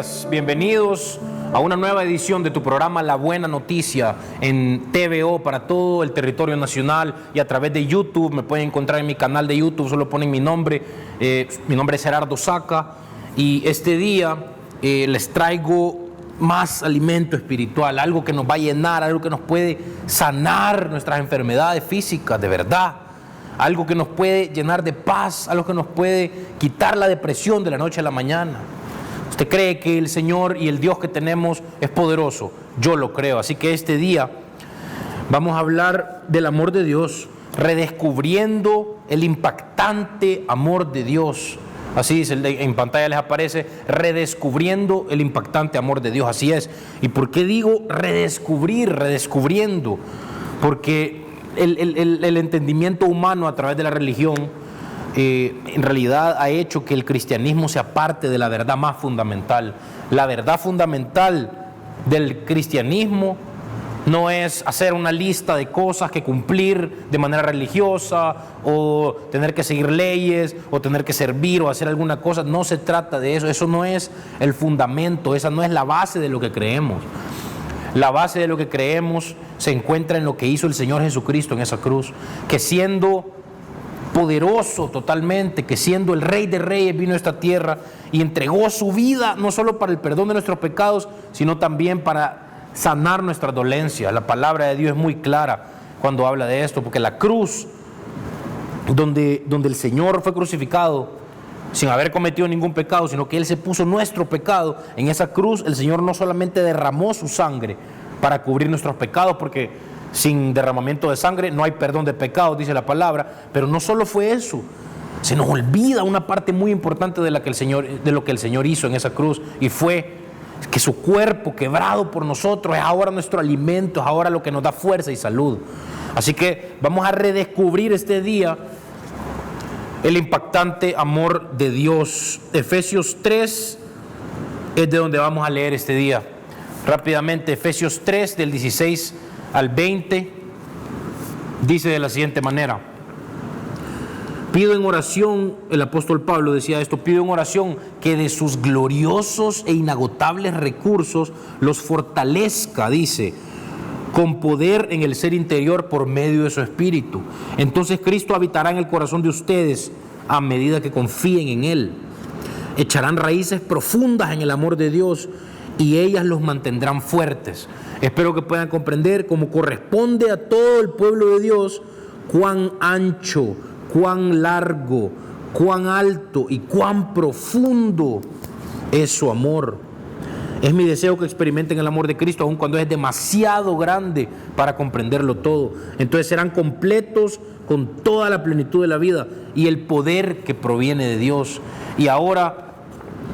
días, bienvenidos a una nueva edición de tu programa La Buena Noticia en TVO para todo el territorio nacional y a través de YouTube. Me pueden encontrar en mi canal de YouTube, solo ponen mi nombre es Gerardo Saca, y este día les traigo más alimento espiritual, algo que nos va a llenar, algo que nos puede sanar nuestras enfermedades físicas de verdad, algo que nos puede llenar de paz, algo que nos puede quitar la depresión de la noche a la mañana. ¿Usted cree que el Señor y el Dios que tenemos es poderoso? Yo lo creo. Así que este día vamos a hablar del amor de Dios, redescubriendo el impactante amor de Dios. Así dice, en pantalla les aparece, redescubriendo el impactante amor de Dios. Así es. ¿Y por qué digo redescubriendo? Porque el entendimiento humano a través de la religión en realidad ha hecho que el cristianismo se aparte de la verdad más fundamental. La verdad fundamental del cristianismo no es hacer una lista de cosas que cumplir de manera religiosa, o tener que seguir leyes, o tener que servir o hacer alguna cosa. No se trata de eso. Eso no es el fundamento, esa no es la base de lo que creemos. La base de lo que creemos se encuentra en lo que hizo el Señor Jesucristo en esa cruz, que siendo poderoso totalmente, que siendo el Rey de Reyes vino a esta tierra y entregó su vida no solo para el perdón de nuestros pecados, sino también para sanar nuestras dolencias. La palabra de Dios es muy clara cuando habla de esto, porque la cruz donde el Señor fue crucificado sin haber cometido ningún pecado, sino que Él se puso nuestro pecado, en esa cruz el Señor no solamente derramó su sangre para cubrir nuestros pecados, porque sin derramamiento de sangre no hay perdón de pecados, dice la palabra, pero no solo fue eso, se nos olvida una parte muy importante de lo que el Señor hizo en esa cruz, y fue que su cuerpo quebrado por nosotros es ahora nuestro alimento, es ahora lo que nos da fuerza y salud. Así que vamos a redescubrir este día el impactante amor de Dios. Efesios 3 es de donde vamos a leer este día. Rápidamente, Efesios 3 del 16 al 20 dice de la siguiente manera: pido en oración, el apóstol Pablo decía esto, pido en oración que de sus gloriosos e inagotables recursos los fortalezca, dice, con poder en el ser interior por medio de su Espíritu. Entonces Cristo habitará en el corazón de ustedes a medida que confíen en Él. Echarán raíces profundas en el amor de Dios y ellas los mantendrán fuertes. Espero que puedan comprender, como corresponde a todo el pueblo de Dios, cuán ancho, cuán largo, cuán alto y cuán profundo es su amor. Es mi deseo que experimenten el amor de Cristo, aun cuando es demasiado grande para comprenderlo todo. Entonces serán completos con toda la plenitud de la vida y el poder que proviene de Dios. Y ahora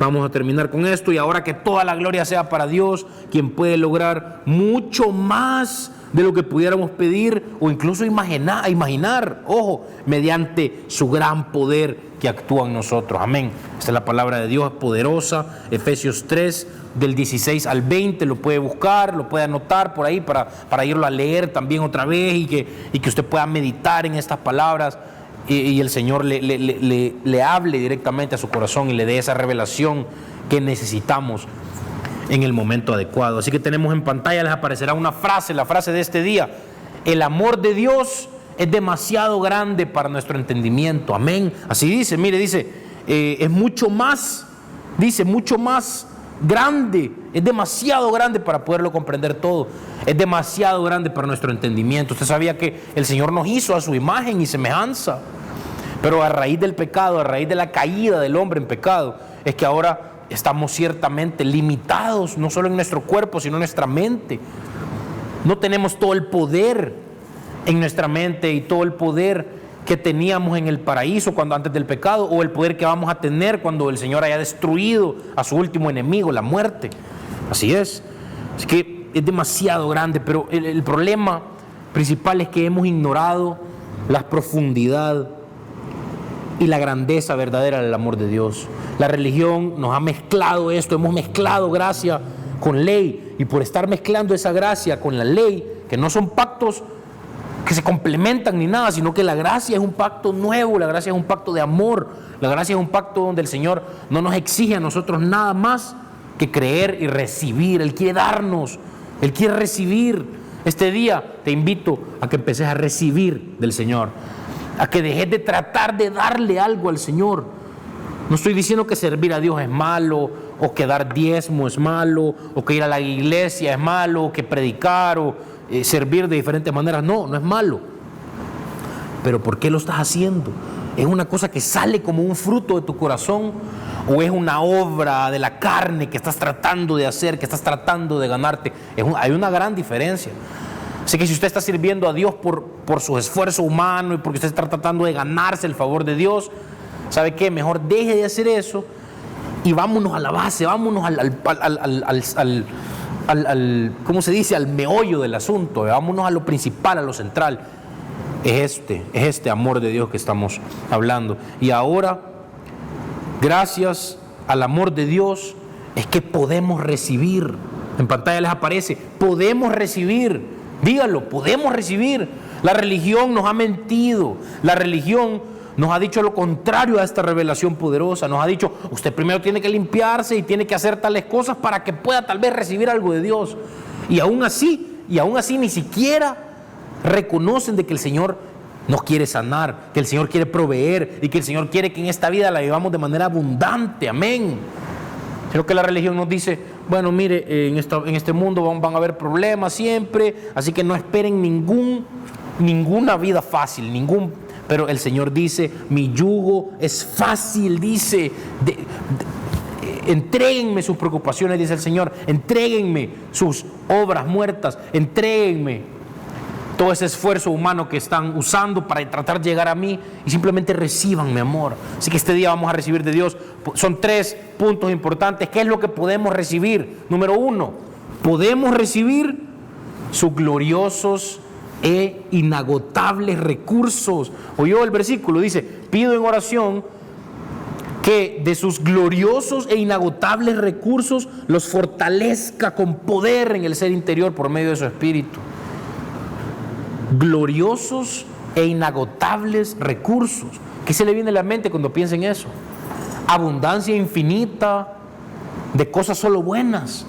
vamos a terminar con esto. Y ahora que toda la gloria sea para Dios, quien puede lograr mucho más de lo que pudiéramos pedir o incluso imaginar, ojo, mediante su gran poder que actúa en nosotros. Amén. Esta es la palabra de Dios, es poderosa. Efesios 3 del 16 al 20, lo puede buscar, lo puede anotar por ahí para irlo a leer también otra vez, y que usted pueda meditar en estas palabras y el Señor le hable directamente a su corazón y le dé esa revelación que necesitamos en el momento adecuado. Así que tenemos en pantalla, les aparecerá una frase, la frase de este día: el amor de Dios es demasiado grande para nuestro entendimiento. Amén. Así dice, mire, dice, es mucho más grande, es demasiado grande para poderlo comprender todo, es demasiado grande para nuestro entendimiento. Usted sabía que el Señor nos hizo a su imagen y semejanza, pero a raíz del pecado, a raíz de la caída del hombre en pecado, es que ahora estamos ciertamente limitados, no solo en nuestro cuerpo, sino en nuestra mente. No tenemos todo el poder en nuestra mente y todo el poder que teníamos en el paraíso antes del pecado, o el poder que vamos a tener cuando el Señor haya destruido a su último enemigo, la muerte. Así es. Así que es demasiado grande, pero el problema principal es que hemos ignorado la profundidad y la grandeza verdadera del amor de Dios. La religión nos ha mezclado esto, hemos mezclado gracia con ley, y por estar mezclando esa gracia con la ley, que no son pactos que se complementan ni nada, sino que la gracia es un pacto nuevo, la gracia es un pacto de amor, la gracia es un pacto donde el Señor no nos exige a nosotros nada más que creer y recibir. Él quiere darnos, Él quiere recibir. Este día te invito a que empeces a recibir del Señor, a que dejes de tratar de darle algo al Señor. No estoy diciendo que servir a Dios es malo, o que dar diezmo es malo, o que ir a la iglesia es malo, o que predicar o servir de diferentes maneras. No, no es malo. Pero ¿por qué lo estás haciendo? ¿Es una cosa que sale como un fruto de tu corazón? ¿O es una obra de la carne que estás tratando de hacer, que estás tratando de ganarte? Hay una gran diferencia. Así que si usted está sirviendo a Dios por su esfuerzo humano y porque usted está tratando de ganarse el favor de Dios, ¿sabe qué? Mejor deje de hacer eso y vámonos a la base, vámonos ¿cómo se dice? Al meollo del asunto, vámonos a lo principal, a lo central. Es este amor de Dios que estamos hablando. Y ahora, gracias al amor de Dios, es que podemos recibir. En pantalla les aparece, podemos recibir. Dígalo, podemos recibir. La religión nos ha mentido. La religión nos ha dicho lo contrario a esta revelación poderosa. Nos ha dicho, usted primero tiene que limpiarse y tiene que hacer tales cosas para que pueda tal vez recibir algo de Dios. Y aún así ni siquiera reconocen de que el Señor nos quiere sanar, que el Señor quiere proveer y que el Señor quiere que en esta vida la vivamos de manera abundante. Amén. Creo que la religión nos dice, bueno, mire, en este mundo van a haber problemas siempre, así que no esperen ninguna vida fácil, pero el Señor dice, mi yugo es fácil, dice, entréguenme sus preocupaciones, dice el Señor, entréguenme sus obras muertas, entréguenme todo ese esfuerzo humano que están usando para tratar de llegar a mí y simplemente reciban mi amor. Así que este día vamos a recibir de Dios. Son 3 puntos importantes. ¿Qué es lo que podemos recibir? Número 1, podemos recibir sus gloriosos e inagotables recursos. Oyó el versículo, dice, pido en oración que de sus gloriosos e inagotables recursos los fortalezca con poder en el ser interior por medio de su Espíritu. Gloriosos e inagotables recursos. ¿Qué se le viene a la mente cuando piensa en eso? Abundancia infinita de cosas solo buenas.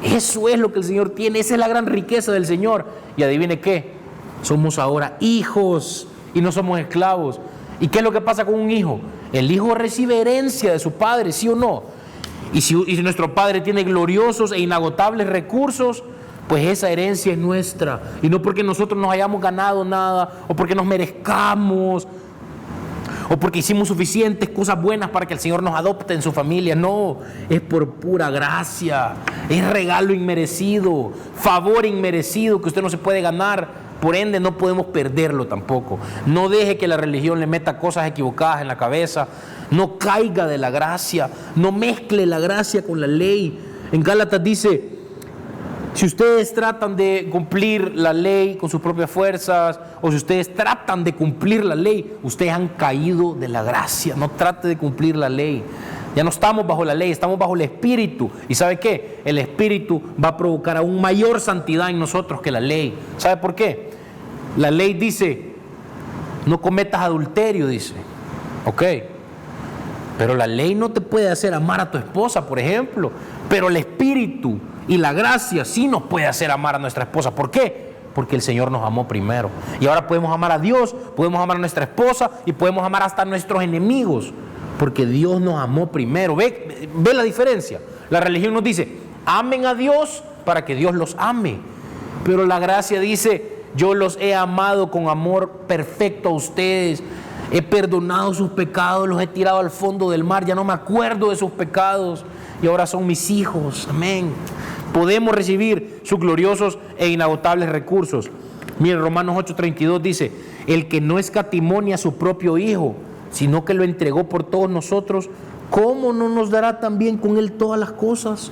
Eso es lo que el Señor tiene, esa es la gran riqueza del Señor. Y adivine qué, somos ahora hijos y no somos esclavos. ¿Y qué es lo que pasa con un hijo? El hijo recibe herencia de su padre, ¿sí o no? Y si nuestro padre tiene gloriosos e inagotables recursos, pues esa herencia es nuestra, y no porque nosotros nos hayamos ganado nada, o porque nos merezcamos, o porque hicimos suficientes cosas buenas para que el Señor nos adopte en su familia. No, es por pura gracia, es regalo inmerecido, favor inmerecido que usted no se puede ganar, por ende no podemos perderlo tampoco. No deje que la religión le meta cosas equivocadas en la cabeza, no caiga de la gracia, no mezcle la gracia con la ley. En Gálatas dice, si ustedes tratan de cumplir la ley con sus propias fuerzas, o si ustedes tratan de cumplir la ley, ustedes han caído de la gracia. No trate de cumplir la ley. Ya no estamos bajo la ley, estamos bajo el Espíritu. ¿Y sabe qué? El Espíritu va a provocar aún mayor santidad en nosotros que la ley. ¿Sabe por qué? La ley dice, no cometas adulterio, dice. Ok. Pero la ley no te puede hacer amar a tu esposa, por ejemplo. Pero el Espíritu y la gracia sí nos puede hacer amar a nuestra esposa. ¿Por qué? Porque el Señor nos amó primero. Y ahora podemos amar a Dios, podemos amar a nuestra esposa y podemos amar hasta a nuestros enemigos. Porque Dios nos amó primero. ¿Ve la diferencia? La religión nos dice, amen a Dios para que Dios los ame. Pero la gracia dice, yo los he amado con amor perfecto a ustedes. He perdonado sus pecados, los he tirado al fondo del mar. Ya no me acuerdo de sus pecados. Y ahora son mis hijos. Amén. Podemos recibir sus gloriosos e inagotables recursos. Mire, Romanos 8:32 dice, el que no escatimó a su propio Hijo, sino que lo entregó por todos nosotros, ¿cómo no nos dará también con Él todas las cosas?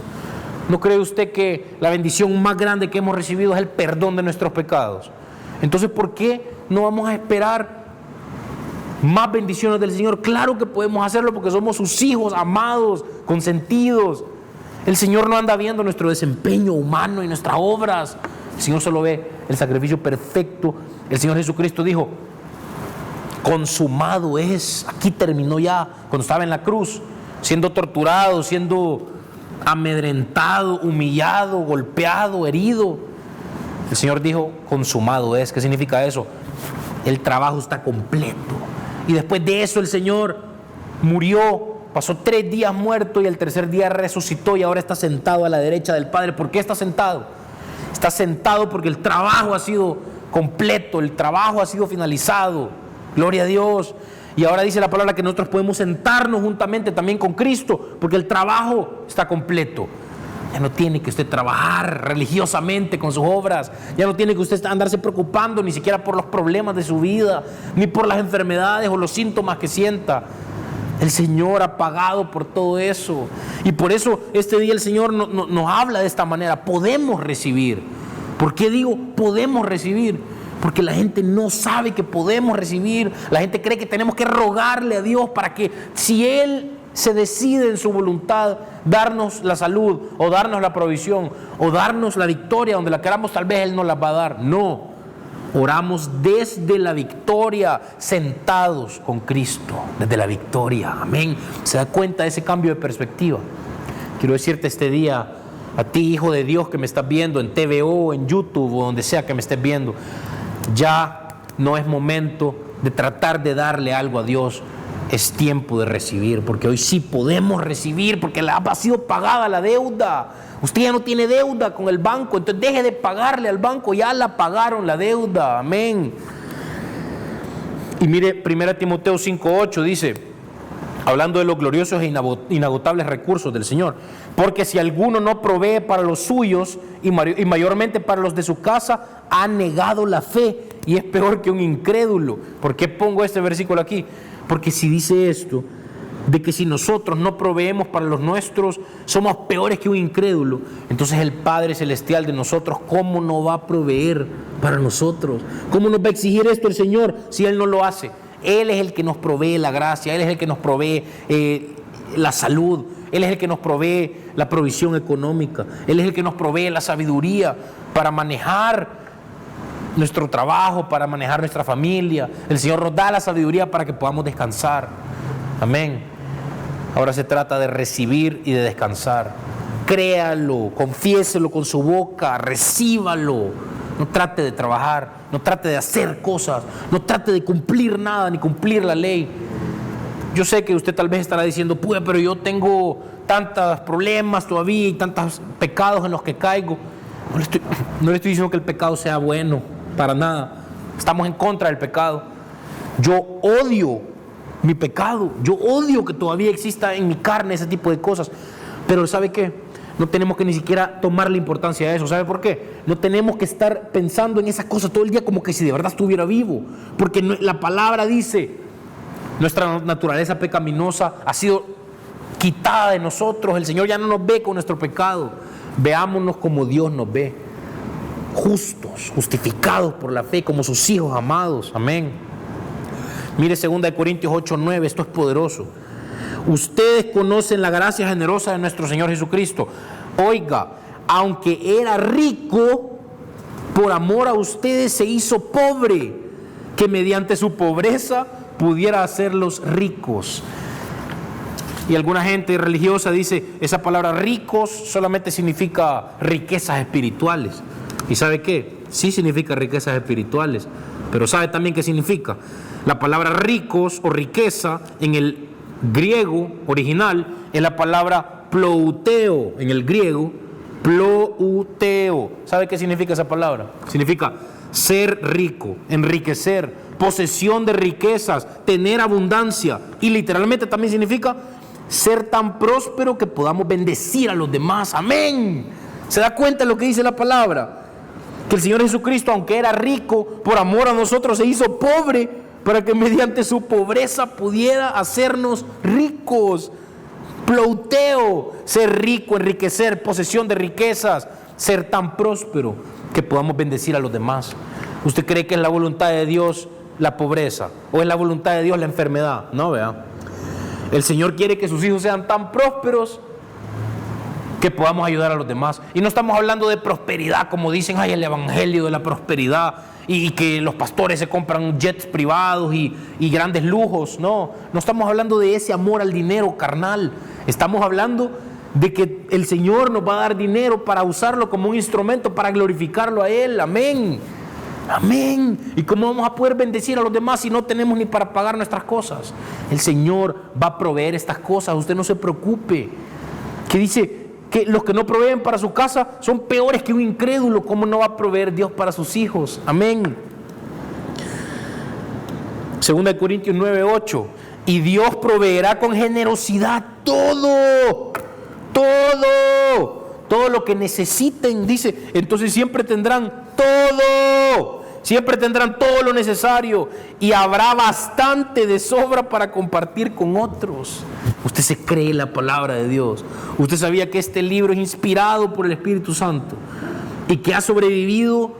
¿No cree usted que la bendición más grande que hemos recibido es el perdón de nuestros pecados? Entonces, ¿por qué no vamos a esperar más bendiciones del Señor? Claro que podemos hacerlo porque somos sus hijos amados, consentidos. El Señor no anda viendo nuestro desempeño humano y nuestras obras. El Señor solo ve el sacrificio perfecto. El Señor Jesucristo dijo, consumado es. Aquí terminó ya, cuando estaba en la cruz, siendo torturado, siendo amedrentado, humillado, golpeado, herido. El Señor dijo, consumado es. ¿Qué significa eso? El trabajo está completo. Y después de eso el Señor murió, pasó 3 días muerto y el tercer día resucitó y ahora está sentado a la derecha del Padre. ¿Por qué está sentado? Está sentado porque el trabajo ha sido completo, el trabajo ha sido finalizado. Gloria a Dios. Y ahora dice la palabra que nosotros podemos sentarnos juntamente también con Cristo porque el trabajo está completo. Ya no tiene que usted trabajar religiosamente con sus obras. Ya no tiene que usted andarse preocupando ni siquiera por los problemas de su vida, ni por las enfermedades o los síntomas que sienta. El Señor ha pagado por todo eso. Y por eso este día el Señor nos habla de esta manera. Podemos recibir. ¿Por qué digo podemos recibir? Porque la gente no sabe que podemos recibir. La gente cree que tenemos que rogarle a Dios para que, si Él se decide en su voluntad darnos la salud o darnos la provisión o darnos la victoria donde la queramos, tal vez Él nos la va a dar. No, oramos desde la victoria, sentados con Cristo, desde la victoria. Amén. ¿Se da cuenta de ese cambio de perspectiva? Quiero decirte este día, a ti, hijo de Dios que me estás viendo en TVO, en YouTube o donde sea que me estés viendo, ya no es momento de tratar de darle algo a Dios. Es tiempo de recibir, porque hoy sí podemos recibir, porque ha sido pagada la deuda. Usted ya no tiene deuda con el banco, entonces deje de pagarle al banco, ya la pagaron la deuda. Amén. Y mire, 1 Timoteo 5:8 dice, hablando de los gloriosos e inagotables recursos del Señor, porque si alguno no provee para los suyos y mayormente para los de su casa, ha negado la fe y es peor que un incrédulo. ¿Por qué pongo este versículo aquí? Porque si dice esto, de que si nosotros no proveemos para los nuestros, somos peores que un incrédulo, entonces el Padre Celestial de nosotros, ¿cómo no va a proveer para nosotros? ¿Cómo nos va a exigir esto el Señor si Él no lo hace? Él es el que nos provee la gracia, Él es el que nos provee la salud, Él es el que nos provee la provisión económica, Él es el que nos provee la sabiduría para manejar nuestro trabajo, para manejar nuestra familia. El Señor nos da la sabiduría para que podamos descansar. Amén. Ahora se trata de recibir y de descansar. Créalo, confiéselo con su boca, recíbalo. No trate de trabajar, no trate de hacer cosas, no trate de cumplir nada ni cumplir la ley. Yo sé que usted tal vez estará diciendo, pues, pero yo tengo tantos problemas todavía y tantos pecados en los que caigo. No le estoy diciendo que el pecado sea bueno, para nada. Estamos en contra del pecado. Yo odio mi pecado. Yo odio que todavía exista en mi carne ese tipo de cosas. Pero ¿sabe qué? No tenemos que ni siquiera tomarle importancia a eso. ¿Sabe por qué? No tenemos que estar pensando en esas cosas todo el día como que si de verdad estuviera vivo. Porque la palabra dice, nuestra naturaleza pecaminosa ha sido quitada de nosotros. El Señor ya no nos ve con nuestro pecado. Veámonos como Dios nos ve. Justos, justificados por la fe, como sus hijos amados. Amén. Mire 2 Corintios 8:9, esto es poderoso. Ustedes conocen la gracia generosa de nuestro Señor Jesucristo. Oiga, aunque era rico, por amor a ustedes se hizo pobre, que mediante su pobreza pudiera hacerlos ricos. Y alguna gente religiosa dice, esa palabra ricos solamente significa riquezas espirituales. ¿Y sabe qué? Sí significa riquezas espirituales, pero ¿sabe también qué significa? La palabra ricos o riqueza en el griego original es la palabra plouteo, en el griego, plouteo. ¿Sabe qué significa esa palabra? Significa ser rico, enriquecer, posesión de riquezas, tener abundancia, y literalmente también significa ser tan próspero que podamos bendecir a los demás. Amén. ¿Se da cuenta de lo que dice la palabra? Que el Señor Jesucristo, aunque era rico, por amor a nosotros se hizo pobre para que mediante su pobreza pudiera hacernos ricos. Plouteo, ser rico, enriquecer, posesión de riquezas, ser tan próspero que podamos bendecir a los demás. ¿Usted cree que es la voluntad de Dios la pobreza? ¿O es la voluntad de Dios la enfermedad? No, vea. El Señor quiere que sus hijos sean tan prósperos que podamos ayudar a los demás. Y no estamos hablando de prosperidad, como dicen, el evangelio de la prosperidad, y que los pastores se compran jets privados y grandes lujos. No estamos hablando de ese amor al dinero carnal. Estamos hablando de que el Señor nos va a dar dinero para usarlo como un instrumento para glorificarlo a Él. Amén. Amén. ¿Y cómo vamos a poder bendecir a los demás si no tenemos ni para pagar nuestras cosas? El Señor va a proveer estas cosas, usted no se preocupe. Que dice que los que no proveen para su casa son peores que un incrédulo. ¿Cómo no va a proveer Dios para sus hijos? Amén. 2 Corintios 9:8. Y Dios proveerá con generosidad todo lo que necesiten, dice. Entonces siempre tendrán todo lo necesario y habrá bastante de sobra para compartir con otros. Usted se cree la palabra de Dios. Usted sabía que este libro es inspirado por el Espíritu Santo y que ha sobrevivido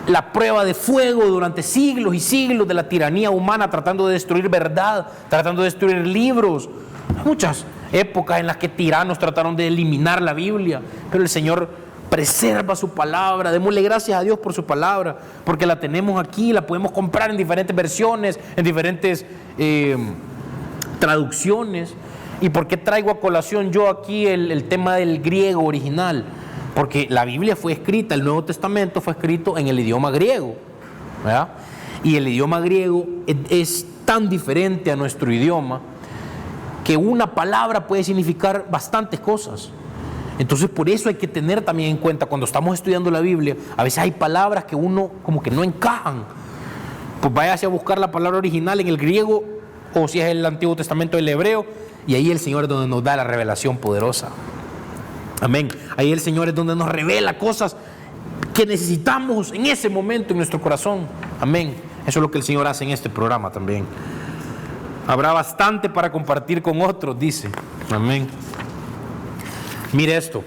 la prueba de fuego durante siglos y siglos de la tiranía humana, tratando de destruir verdad, tratando de destruir libros. Hay muchas épocas en las que tiranos trataron de eliminar la Biblia, pero el Señor preserva su palabra. Démosle gracias a Dios por su palabra, porque la tenemos aquí, la podemos comprar en diferentes versiones, en diferentes traducciones. ¿Y por qué traigo a colación yo aquí el tema del griego original? Porque la Biblia fue escrita, el Nuevo Testamento fue escrito en el idioma griego, ¿verdad? Y el idioma griego es tan diferente a nuestro idioma que una palabra puede significar bastantes cosas. Entonces por eso hay que tener también en cuenta cuando estamos estudiando la Biblia, a veces hay palabras que uno como que no encajan. Pues váyase a buscar la palabra original en el griego, o si es el Antiguo Testamento el hebreo, y ahí el Señor es donde nos da la revelación poderosa. Amén. Ahí el Señor es donde nos revela cosas que necesitamos en ese momento en nuestro corazón. Amén. Eso es lo que el Señor hace en este programa también. Habrá bastante para compartir con otros, dice. Amén. Mire esto.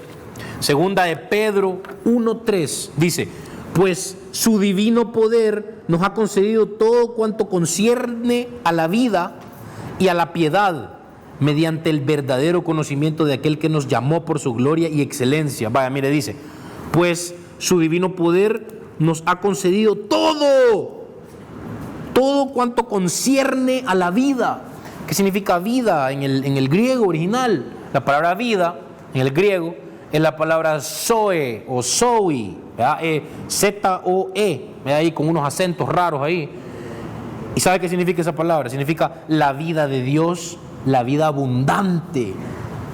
Segunda de Pedro 1:3 dice: pues su divino poder nos ha concedido todo cuanto concierne a la vida y a la piedad, mediante el verdadero conocimiento de aquel que nos llamó por su gloria y excelencia. Vaya, mire, dice, pues su divino poder nos ha concedido todo cuanto concierne a la vida. ¿Qué significa vida en el griego original? La palabra vida en el griego es la palabra zoe o zoe, Z-O-E, ahí con unos acentos raros ahí. ¿Y sabe qué significa esa palabra? Significa la vida de Dios, la vida abundante.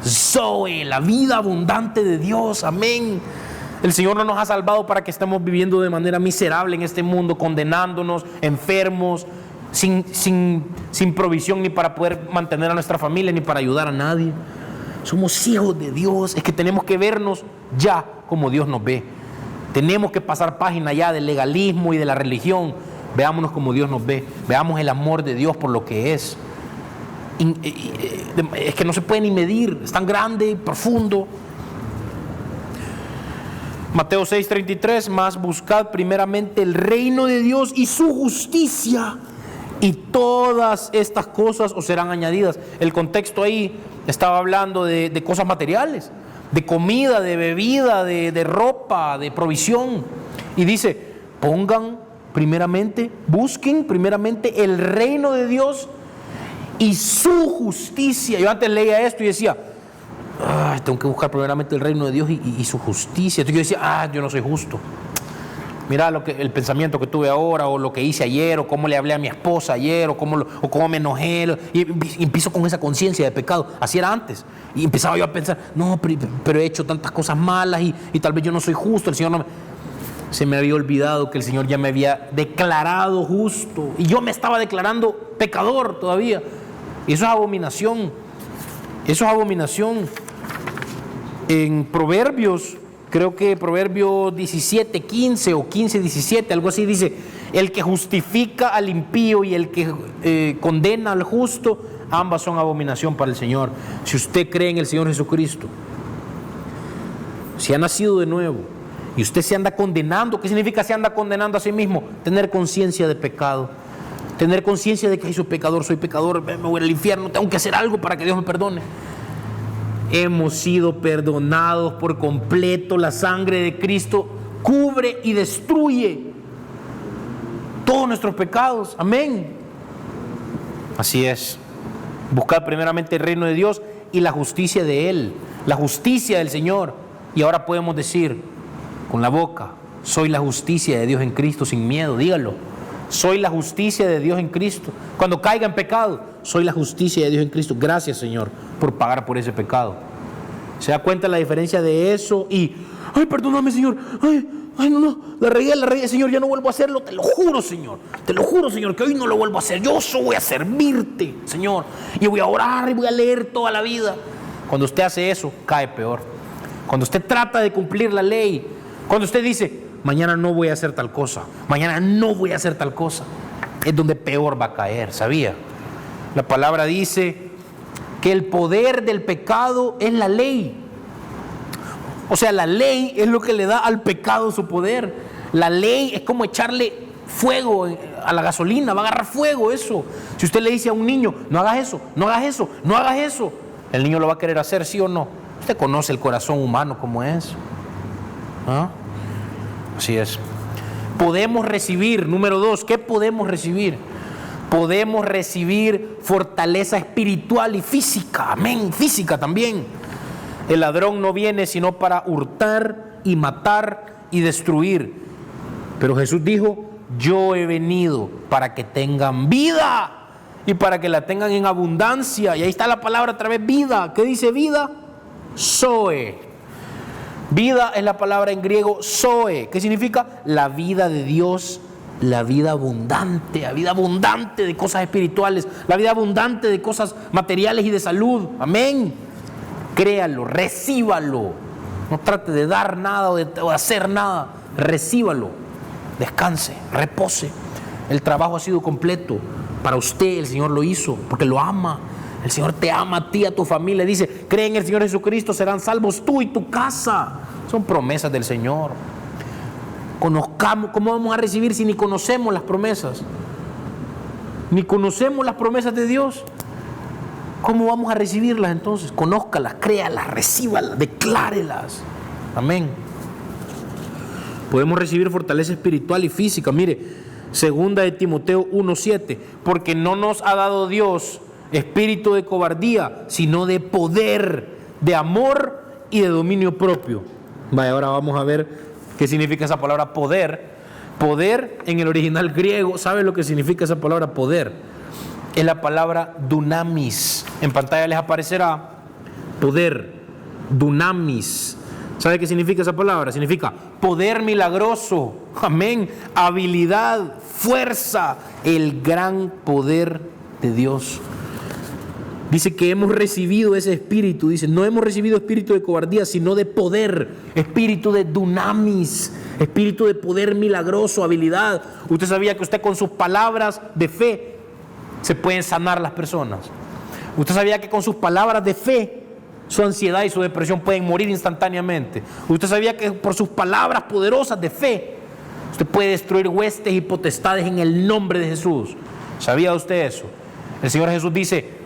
Zoe, la vida abundante de Dios. Amén. El Señor no nos ha salvado para que estemos viviendo de manera miserable en este mundo, condenándonos, enfermos, sin provisión ni para poder mantener a nuestra familia ni para ayudar a nadie. Somos hijos de Dios. Es que tenemos que vernos ya como Dios nos ve. Tenemos que pasar página ya del legalismo y de la religión. Veámonos como Dios nos ve. Veamos el amor de Dios por lo que es. Es que no se puede ni medir. Es tan grande y profundo. Mateo 6:33, más buscad primeramente el reino de Dios y su justicia, y todas estas cosas os serán añadidas. El contexto ahí estaba hablando de cosas materiales, de comida, de bebida, de ropa, de provisión. Y dice, busquen primeramente el reino de Dios y su justicia. Yo antes leía esto y decía, tengo que buscar primeramente el reino de Dios y su justicia. Entonces yo decía, yo no soy justo. Mira el pensamiento que tuve ahora, o lo que hice ayer, o cómo le hablé a mi esposa ayer, o cómo me enojé. Y empiezo con esa conciencia de pecado. Así era antes. Y empezaba yo a pensar, no, pero he hecho tantas cosas malas y tal vez yo no soy justo. El Señor no me... Se me había olvidado que el Señor ya me había declarado justo. Y yo me estaba declarando pecador todavía. Y eso es abominación. Eso es abominación. En Proverbios, creo que Proverbios 17:15 o 15:17, algo así dice, el que justifica al impío y el que condena al justo, ambas son abominación para el Señor. Si usted cree en el Señor Jesucristo, si ha nacido de nuevo y usted se anda condenando, ¿qué significa se anda condenando a sí mismo? Tener conciencia de pecado, tener conciencia de que soy pecador, me voy al infierno, tengo que hacer algo para que Dios me perdone. Hemos sido perdonados por completo. La sangre de Cristo cubre y destruye todos nuestros pecados. Amén. Así es. Buscad primeramente el reino de Dios y la justicia de Él, la justicia del Señor. Y ahora podemos decir con la boca: soy la justicia de Dios en Cristo, sin miedo. Dígalo: soy la justicia de Dios en Cristo. Cuando caiga en pecado, soy la justicia de Dios en Cristo. Gracias, Señor, por pagar por ese pecado. ¿Se da cuenta la diferencia de eso? Y, ay, perdóname, Señor, ay, no, la regué, Señor, ya no vuelvo a hacerlo, te lo juro, Señor, que hoy no lo vuelvo a hacer. Yo solo voy a servirte, Señor, y voy a orar y voy a leer toda la vida. Cuando usted hace eso, cae peor. Cuando usted trata de cumplir la ley, cuando usted dice: mañana no voy a hacer tal cosa, mañana no voy a hacer tal cosa, es donde peor va a caer. ¿Sabía? La palabra dice que el poder del pecado es la ley. O sea, la ley es lo que le da al pecado su poder. La ley es como echarle fuego a la gasolina, va a agarrar fuego eso. Si usted le dice a un niño: no hagas eso, no hagas eso, no hagas eso, el niño lo va a querer hacer, ¿sí o no? Usted conoce el corazón humano como es. ¿Ah? Así es. Podemos recibir, número 2, ¿qué podemos recibir? Podemos recibir fortaleza espiritual y física. Amén, física también. El ladrón no viene sino para hurtar y matar y destruir. Pero Jesús dijo: yo he venido para que tengan vida y para que la tengan en abundancia. Y ahí está la palabra otra vez: vida. ¿Qué dice vida? Zoe. Vida es la palabra en griego zoe. ¿Qué significa? La vida de Dios, la vida abundante de cosas espirituales, la vida abundante de cosas materiales y de salud. Amén. Créalo, recíbalo. No trate de dar nada o de hacer nada. Recíbalo. Descanse, repose. El trabajo ha sido completo. Para usted el Señor lo hizo porque lo ama. El Señor te ama a ti, a tu familia. Dice: cree en el Señor Jesucristo, serán salvos tú y tu casa. Son promesas del Señor. Conozcamos. ¿Cómo vamos a recibir si ni conocemos las promesas? Ni conocemos las promesas de Dios. ¿Cómo vamos a recibirlas entonces? Conózcalas, créalas, recíbalas, declárelas. Amén. Podemos recibir fortaleza espiritual y física. Mire, 2 de Timoteo 1:7. Porque no nos ha dado Dios espíritu de cobardía, sino de poder, de amor y de dominio propio. Vaya, ahora vamos a ver qué significa esa palabra poder. Poder en el original griego, ¿sabe lo que significa esa palabra poder? Es la palabra dunamis. En pantalla les aparecerá poder, dunamis. ¿Sabe qué significa esa palabra? Significa poder milagroso, amén, habilidad, fuerza, el gran poder de Dios. Dice que hemos recibido ese espíritu. Dice: no hemos recibido espíritu de cobardía, sino de poder, espíritu de dunamis, espíritu de poder milagroso, habilidad. Usted sabía que usted con sus palabras de fe se pueden sanar las personas. Usted sabía que con sus palabras de fe su ansiedad y su depresión pueden morir instantáneamente. Usted sabía que por sus palabras poderosas de fe usted puede destruir huestes y potestades en el nombre de Jesús. ¿Sabía usted eso? El Señor Jesús dice: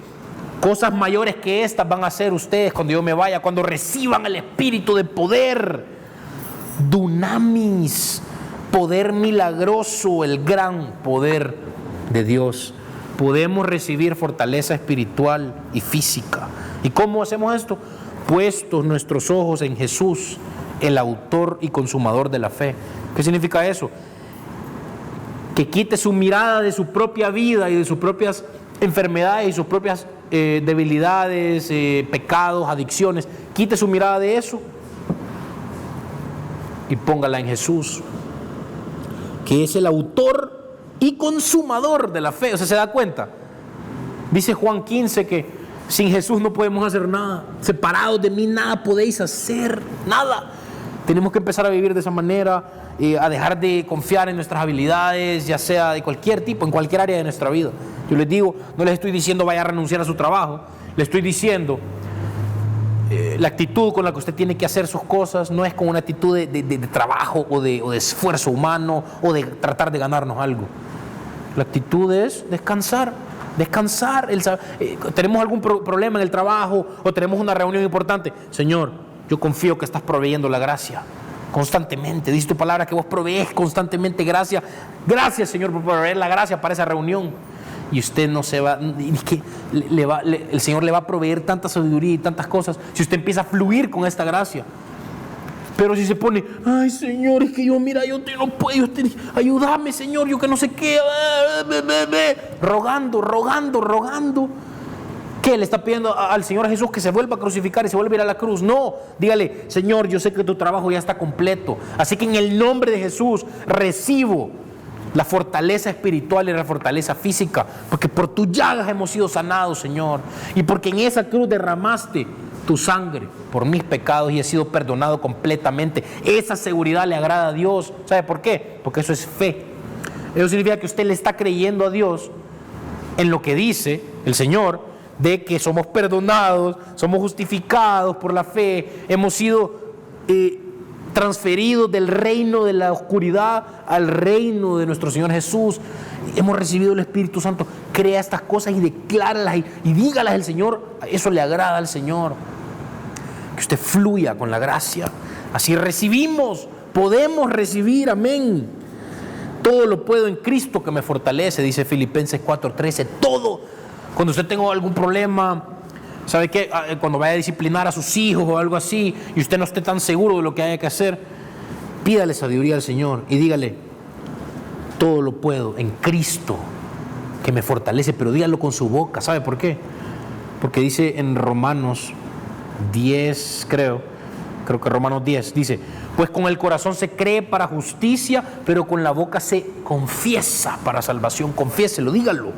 cosas mayores que estas van a hacer ustedes cuando yo me vaya, cuando reciban el espíritu de poder, dunamis, poder milagroso, el gran poder de Dios. Podemos recibir fortaleza espiritual y física. ¿Y cómo hacemos esto? Puestos nuestros ojos en Jesús, el autor y consumador de la fe. ¿Qué significa eso? Que quite su mirada de su propia vida y de sus propias enfermedades y sus propias debilidades, pecados, adicciones. Quite su mirada de eso y póngala en Jesús, que es el autor y consumador de la fe. O sea, ¿se da cuenta? Dice Juan 15 que sin Jesús no podemos hacer nada. Separados de mí nada podéis hacer, nada. Tenemos que empezar a vivir de esa manera, a dejar de confiar en nuestras habilidades, ya sea de cualquier tipo, en cualquier área de nuestra vida. Yo les digo, no les estoy diciendo vaya a renunciar a su trabajo, les estoy diciendo la actitud con la que usted tiene que hacer sus cosas no es con una actitud de trabajo o de esfuerzo humano o de tratar de ganarnos algo. La actitud es descansar. Tenemos algún problema en el trabajo o tenemos una reunión importante. Señor, yo confío que estás proveyendo la gracia constantemente. Dice tu palabra que vos provees constantemente gracia. Gracias, Señor, por proveer la gracia para esa reunión. y usted no se va, es que el Señor le va a proveer tanta sabiduría y tantas cosas si usted empieza a fluir con esta gracia. Pero si se pone, ay Señor, es que yo no puedo, ayúdame Señor, yo que no sé qué, rogando, ¿qué? ¿Le está pidiendo al Señor Jesús que se vuelva a crucificar y se vuelva a ir a la cruz? No, dígale, Señor, yo sé que tu trabajo ya está completo, así que en el nombre de Jesús recibo la fortaleza espiritual y la fortaleza física, porque por tus llagas hemos sido sanados, Señor, y porque en esa cruz derramaste tu sangre por mis pecados y he sido perdonado completamente. Esa seguridad le agrada a Dios. ¿Sabe por qué? Porque eso es fe. Eso significa que usted le está creyendo a Dios en lo que dice el Señor, de que somos perdonados, somos justificados por la fe, hemos sido transferidos del reino de la oscuridad al reino de nuestro Señor Jesús. Hemos recibido el Espíritu Santo. Crea estas cosas y decláralas y dígalas al Señor. Eso le agrada al Señor. Que usted fluya con la gracia. Así recibimos, podemos recibir, amén. Todo lo puedo en Cristo que me fortalece, dice Filipenses 4:13. Todo. Cuando usted tenga algún problema, ¿sabe qué? Cuando vaya a disciplinar a sus hijos o algo así y usted no esté tan seguro de lo que haya que hacer, pídale sabiduría al Señor y dígale, todo lo puedo en Cristo que me fortalece, pero dígalo con su boca. ¿Sabe por qué? Porque dice en Romanos 10, creo que Romanos 10 dice, pues con el corazón se cree para justicia, pero con la boca se confiesa para salvación. Confiéselo, dígalo.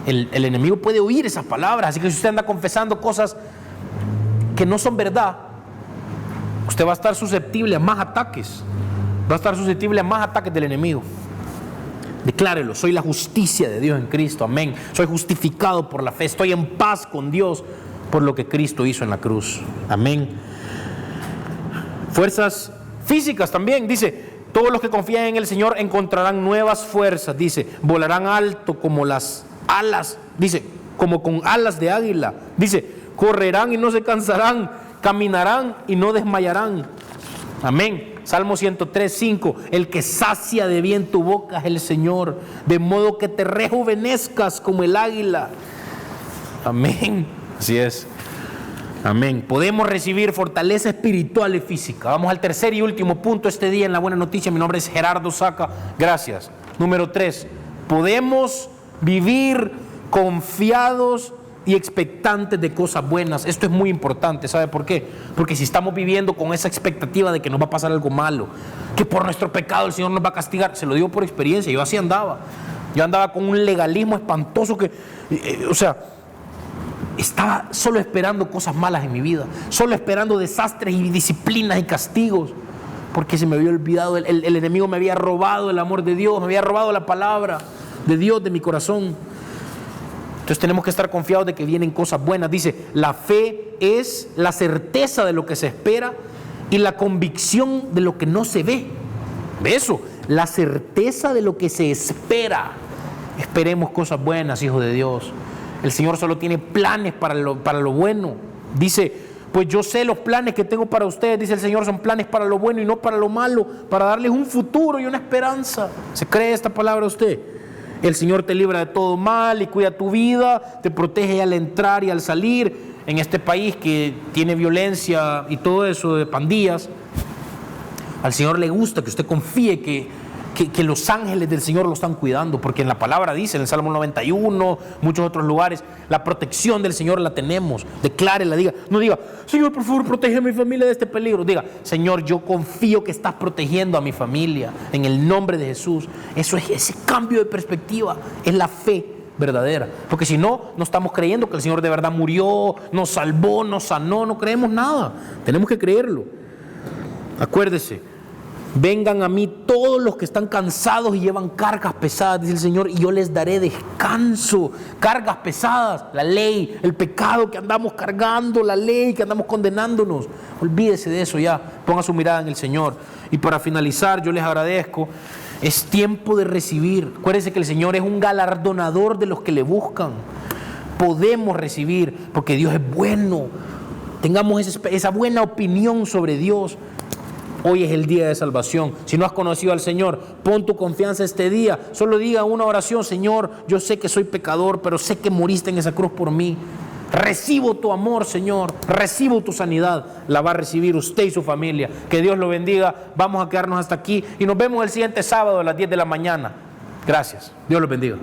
El enemigo puede oír esas palabras, así que si usted anda confesando cosas que no son verdad, usted va a estar susceptible a más ataques, del enemigo. Declárelo, soy la justicia de Dios en Cristo, amén. Soy justificado por la fe, estoy en paz con Dios por lo que Cristo hizo en la cruz, amén. Fuerzas físicas también, dice, todos los que confían en el Señor encontrarán nuevas fuerzas, dice, volarán alto como las alas, dice, como con alas de águila, dice, correrán y no se cansarán, caminarán y no desmayarán, amén. Salmo 103:5, el que sacia de bien tu boca es el Señor, de modo que te rejuvenezcas como el águila, amén. Así es, amén. Podemos recibir fortaleza espiritual y física. Vamos al tercer y último punto este día en la buena noticia. Mi nombre es Gerardo Saca, gracias. Número 3, podemos vivir confiados y expectantes de cosas buenas. Esto es muy importante. ¿Sabe por qué? Porque si estamos viviendo con esa expectativa de que nos va a pasar algo malo, que por nuestro pecado el Señor nos va a castigar, se lo digo por experiencia, yo así andaba. Yo andaba con un legalismo espantoso que, estaba solo esperando cosas malas en mi vida, solo esperando desastres y disciplinas y castigos, porque se me había olvidado, el enemigo me había robado el amor de Dios, me había robado la palabra de Dios de mi corazón. Entonces tenemos que estar confiados de que vienen cosas buenas. Dice, la fe es la certeza de lo que se espera y la convicción de lo que no se ve. ¿Ve eso? La certeza de lo que se espera. Esperemos cosas buenas, hijos de Dios. El Señor solo tiene planes para lo bueno. Dice, pues yo sé los planes que tengo para ustedes, dice el Señor, son planes para lo bueno y no para lo malo, para darles un futuro y una esperanza. ¿Se cree esta palabra usted? El Señor te libra de todo mal y cuida tu vida, te protege al entrar y al salir en este país que tiene violencia y todo eso de pandillas. Al Señor le gusta que usted confíe que los ángeles del Señor lo están cuidando, porque en la palabra dice, en el Salmo 91, muchos otros lugares, la protección del Señor la tenemos. Declárela, diga, no diga, Señor, por favor, protege a mi familia de este peligro. Diga, Señor, yo confío que estás protegiendo a mi familia en el nombre de Jesús. Eso es ese cambio de perspectiva, es la fe verdadera, porque si no, no estamos creyendo que el Señor de verdad murió, nos salvó, nos sanó, no creemos nada. Tenemos que creerlo. Acuérdese, vengan a mí todos los que están cansados y llevan cargas pesadas, dice el Señor, y yo les daré descanso. Cargas pesadas, la ley, el pecado que andamos cargando, la ley que andamos condenándonos. Olvídese de eso ya, ponga su mirada en el Señor. Y para finalizar, yo les agradezco. Es tiempo de recibir. Acuérdense que el Señor es un galardonador de los que le buscan. Podemos recibir porque Dios es bueno. Tengamos esa buena opinión sobre Dios. Hoy es el día de salvación. Si no has conocido al Señor, pon tu confianza este día. Solo diga una oración: Señor, yo sé que soy pecador, pero sé que moriste en esa cruz por mí. Recibo tu amor, Señor. Recibo tu sanidad. La va a recibir usted y su familia. Que Dios lo bendiga. Vamos a quedarnos hasta aquí y nos vemos el siguiente sábado a las 10 de la mañana. Gracias. Dios los bendiga.